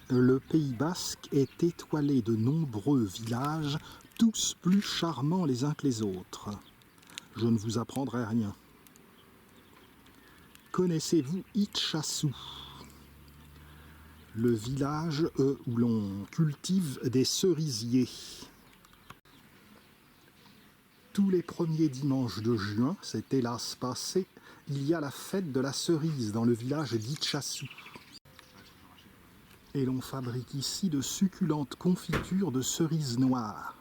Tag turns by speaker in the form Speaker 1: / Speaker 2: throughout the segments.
Speaker 1: Le Pays basque est étoilé de nombreux villages, tous plus charmants les uns que les autres. Je ne vous apprendrai rien. Connaissez-vous Itchassou? Le village où l'on cultive des cerisiers. Tous les premiers dimanches de juin, c'est hélas passé, il y a la fête de la cerise dans le village d'Itchassou. Et l'on fabrique ici de succulentes confitures de cerises noires.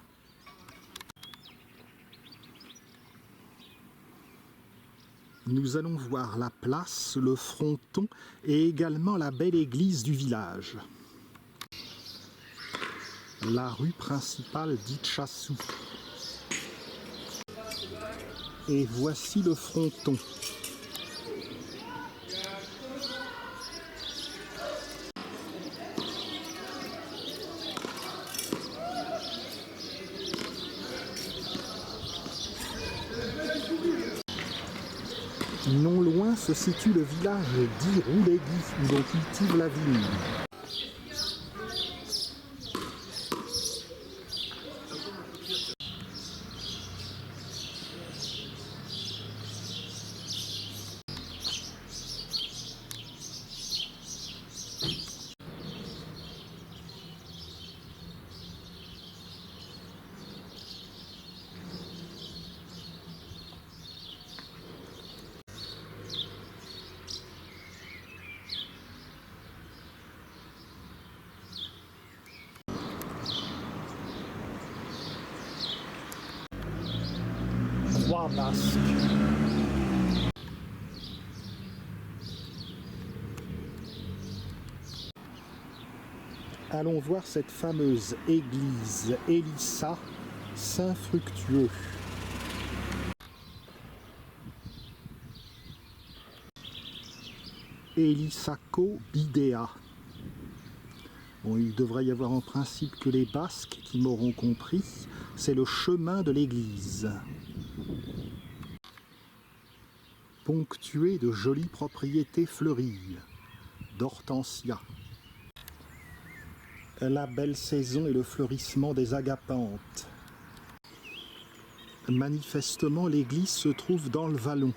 Speaker 1: Nous allons voir la place, le fronton et également la belle église du village. La rue principale d'Itchassou. Et voici le fronton. Non loin se situe le village d'Irouléguy, où l'on cultive la vigne. Croix basque. Allons voir cette fameuse église Élissa Saint-Fructueux. Élissako Bidéa. Bon, il devrait y avoir en principe que les Basques qui m'auront compris, c'est le chemin de l'église. Ponctué de jolies propriétés fleuries, d'hortensias. La belle saison et le fleurissement des agapanthes. Manifestement, l'église se trouve dans le vallon.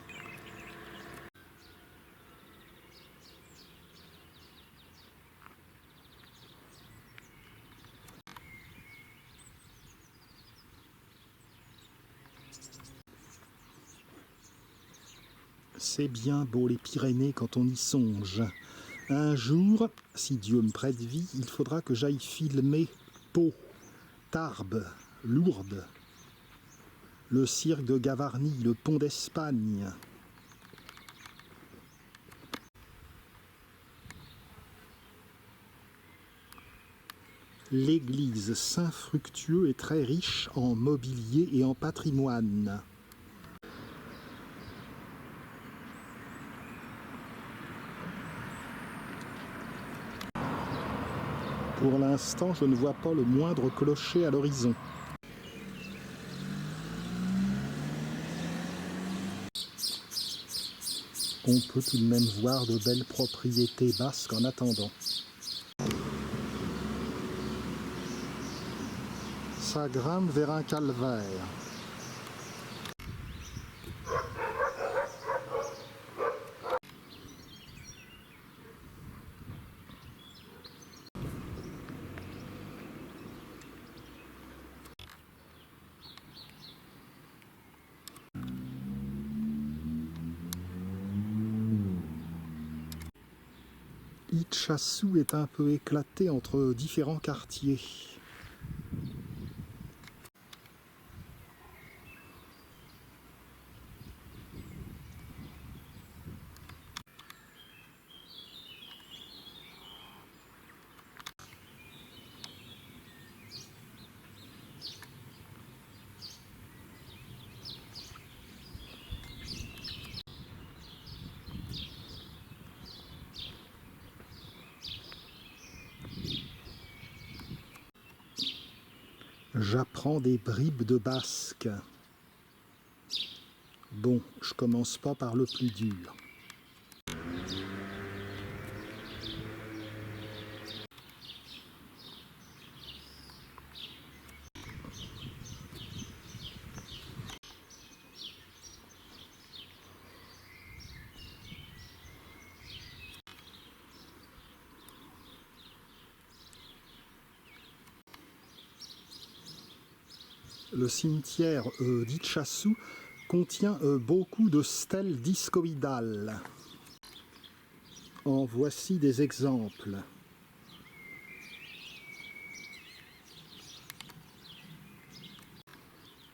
Speaker 1: C'est bien beau les Pyrénées quand on y songe. Un jour, si Dieu me prête vie, il faudra que j'aille filmer Pau, Tarbes, Lourdes, le cirque de Gavarnie, le pont d'Espagne. L'église Saint-Fructueux est très riche en mobilier et en patrimoine. Pour l'instant, je ne vois pas le moindre clocher à l'horizon. On peut tout de même voir de belles propriétés basques en attendant. Ça grimpe vers un calvaire. Itchassou est un peu éclaté entre différents quartiers. J'apprends des bribes de basque. Bon, je commence pas par le plus dur. Le cimetière d'Itxasu contient beaucoup de stèles discoïdales. En voici des exemples.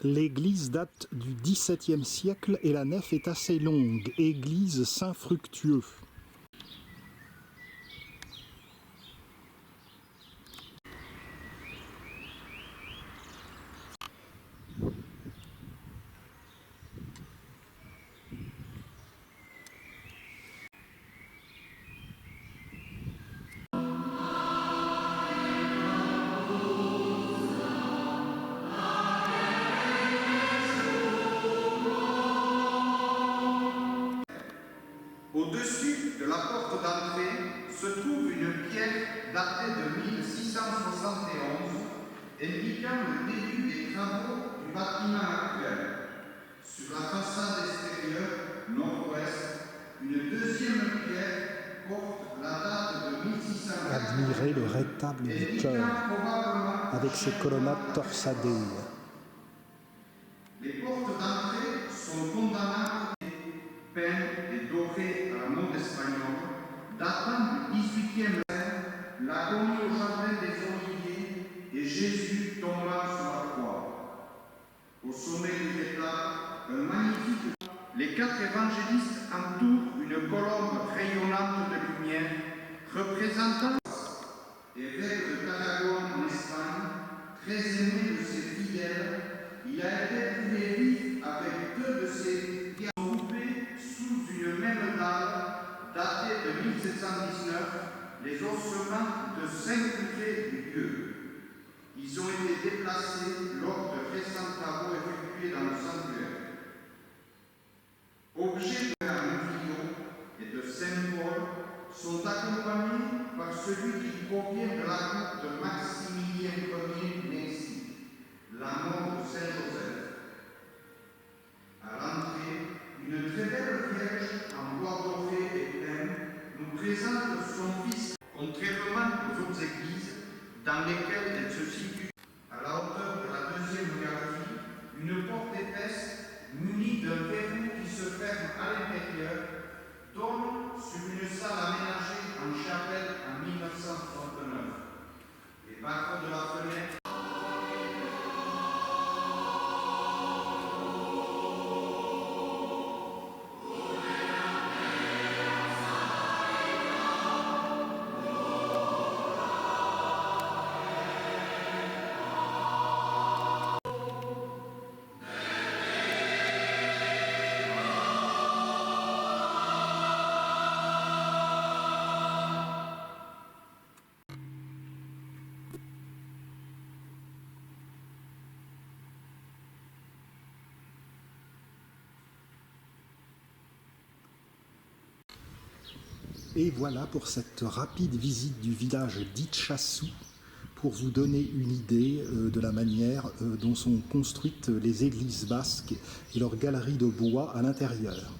Speaker 1: L'église date du XVIIe siècle et la nef est assez longue. Église Saint-Fructueux.
Speaker 2: Au-dessus de la porte d'entrée se trouve une pierre datée de 1671, indiquant le début des travaux du bâtiment actuel. Sur la façade extérieure, nord-ouest, une deuxième pierre porte la date de 1600.
Speaker 1: Admirez le rétable du chœur, avec ses colonnades torsadées.
Speaker 2: Les portes d'entrée sont condamnables, peintes et dorées à la mode espagnole, datant du XVIIIe siècle, l'agonie au jardin des Oliviers et Jésus tombant sur la croix. Au sommet du rétable, un magnifique. Les quatre évangélistes entourent une colombe rayonnante de lumière représentant évêque de Tarragone en Espagne, très aimé de ses fidèles. Il a été brûlé vif avec deux de ses pierres groupées sous une même dalle datée de 1719, les ossements de 5 curés du lieu. Ils ont été déplacés lors de récents travaux effectués dans le sanctuaire. Objets de Murillo et de Saint-Paul sont accompagnés par celui qui provient de la cour de Maximilien Ier Nancy, la mort de Saint-Joseph. À l'entrée, une très belle vierge en bois doré et plein nous présente son fils, contrairement aux autres églises dans lesquelles elle se situe. À la hauteur de la deuxième galerie, une porte épaisse munie d'un verrou qui se ferme à l'intérieur donne sur une salle aménagée en chapelle en 1939. Les barreaux de la fenêtre.
Speaker 1: Et voilà pour cette rapide visite du village d'Itxasu, pour vous donner une idée de la manière dont sont construites les églises basques et leurs galeries de bois à l'intérieur.